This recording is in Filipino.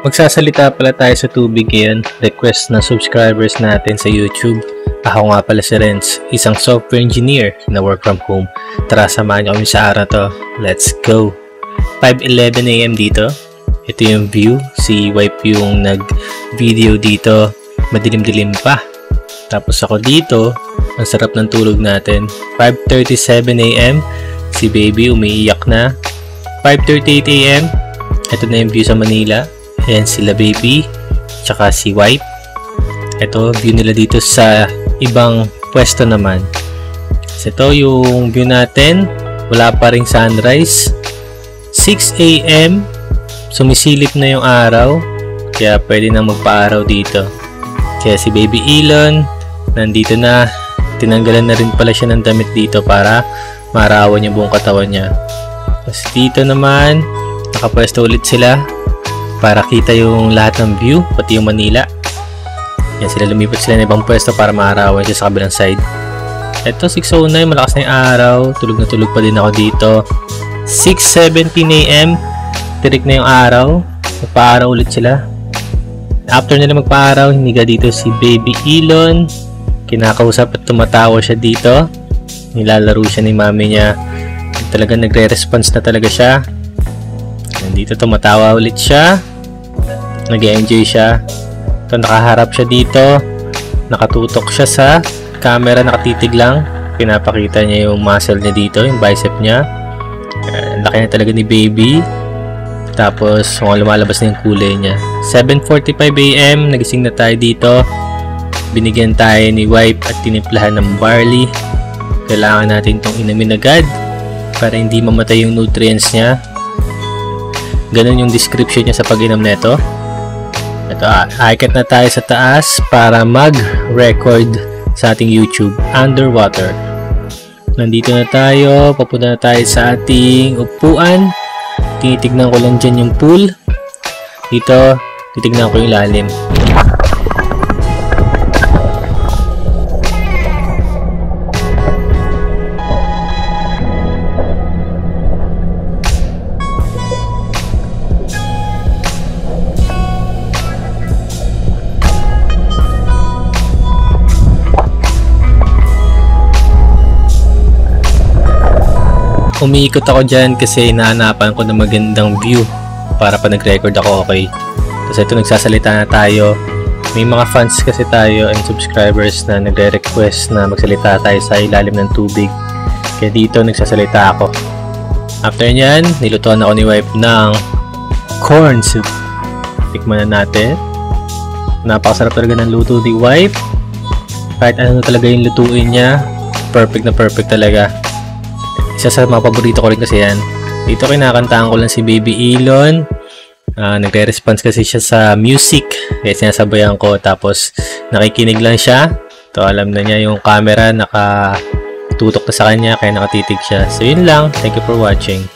Magsasalita pala tayo sa tubig ngayon. Request ng subscribers natin sa YouTube. Ako nga pala si Renz, isang software engineer na work from home. Tara, samahan niyo kami sa araw to. Let's go! 5:11 AM dito. Ito yung view. Si wife yung nag-video dito. Madilim-dilim pa. Tapos ako dito. Ang sarap ng tulog natin. 5:37 AM. Si baby umiiyak na. 5:38 AM. Ito na yung view sa Manila. Ayan sila baby, tsaka si wife. Ito, view nila dito sa ibang pwesto naman. So, ito yung view natin. Wala pa ring sunrise. 6 AM, sumisilip na yung araw. Kaya pwede na magpa-araw dito. Kaya si baby Elon, nandito na. Tinanggalan na rin pala siya ng damit dito para maarawan yung buong katawan niya. Tapos dito naman, nakapwesto ulit sila para kita yung lahat ng view, pati yung Manila. Yan sila, lumipat sila ng ibang pwesto para maarawan siya sa kabilang side. Ito 6:09, malakas na yung araw. Tulog na tulog pa din ako dito. 6:17 AM, tirik na yung araw. Magpa-araw ulit sila. After nila magpa-araw, hiniga dito si baby Elon. Kinakausap at tumatawa siya dito. Nilalaro siya ni mami niya. Talaga nagre-response na talaga siya. Nandito tumatawa ulit siya. Nag-enjoy siya. Ito, nakaharap siya dito. Nakatutok siya sa camera, nakatitig lang. Pinapakita niya yung muscle niya dito, yung bicep niya. Laki na talaga ni baby. Tapos lumalabas na yung kulay niya. 7:45 AM, nagising na tayo dito. Binigyan tayo ni wife at tinimplahan ng barley. Kailangan natin itong inumin agad para hindi mamatay yung nutrients niya. Ganun yung description niya sa pag-inom nito. Ito, akit na tayo sa taas para mag-record sa ating YouTube underwater. Nandito na tayo, papunta na tayo sa ating upuan. Tinitignan ko lang dyan yung pool. Dito, titignan ko yung lalim. Umiikot ako dyan kasi inaanapan ko na magandang view para pa nag-record ako okay. Tapos ito, nagsasalita na tayo. May mga fans kasi tayo and subscribers na nagre-request na magsalita tayo sa ilalim ng tubig. Kaya dito nagsasalita ako. After nyan, nilutuan ako ni wife ng corn soup. Tikman na natin. Napakasarap talaga ng luto ni wife. Kahit ano talaga yung lutuin niya, perfect na perfect talaga. Isa sa mga paborito ko rin kasi yan. Dito kinakantaan ko lang si baby Elon. Nagre-response kasi siya sa music. Kaya sinasabayan ko. Tapos nakikinig lang siya. Ito, alam na niya yung camera nakatutok na sa kanya. Kaya nakatitig siya. So yun lang. Thank you for watching.